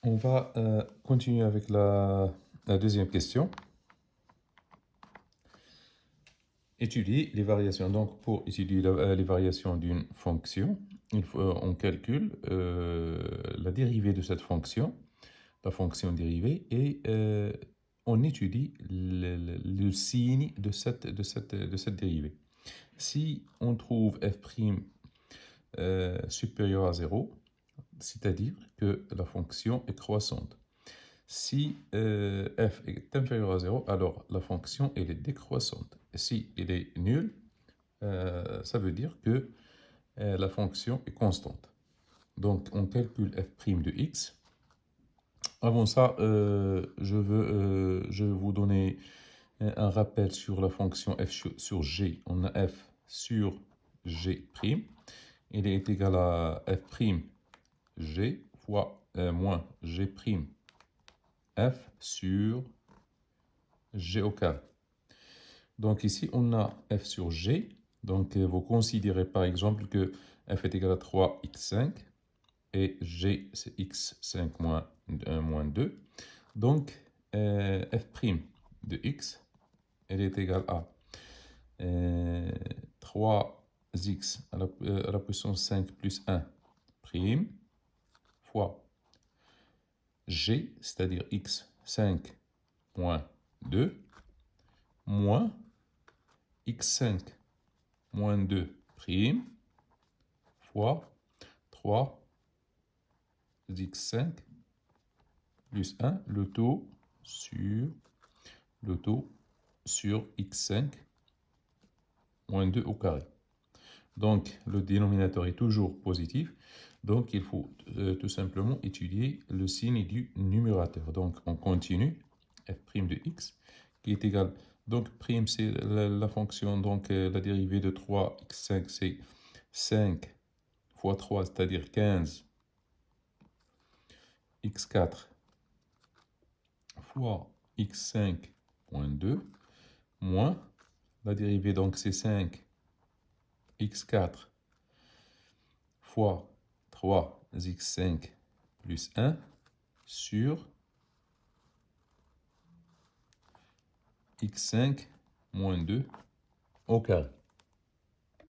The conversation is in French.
On va continuer avec la deuxième question. Étudier les variations. Donc, pour étudier les variations d'une fonction, on calcule la dérivée de cette fonction, la fonction dérivée, et on étudie le signe de cette dérivée. Si on trouve f' supérieur à 0, c'est-à-dire que la fonction est croissante. Si f est inférieur à 0, alors la fonction elle est décroissante. Si elle est nulle, ça veut dire que la fonction est constante. Donc on calcule f' de x. Avant ça, je veux vous donner un rappel sur la fonction f sur g. On a f sur g'. Il est égal à f' g fois moins g' f sur g au carré. Donc ici, on a f sur g. Donc vous considérez par exemple que f est égal à 3x5 et g c'est x5 moins 2. Donc f' de x, elle est égale à 3x à la puissance 5 plus 1 prime fois g, c'est-à-dire x5 moins 2, moins x5 moins 2 prime fois 3x5 plus 1, le taux sur x5 moins 2 au carré. Donc, le dénominateur est toujours positif. Donc, il faut tout simplement étudier le signe du numérateur. Donc, on continue. f' de x qui est égal. Donc, prime, c'est la fonction, donc la dérivée de 3x5, c'est 5 fois 3, c'est-à-dire 15 x4 fois x5 moins 2, moins la dérivée, donc c'est 5 x4 fois 3x5 plus 1 sur x5 moins 2 au carré.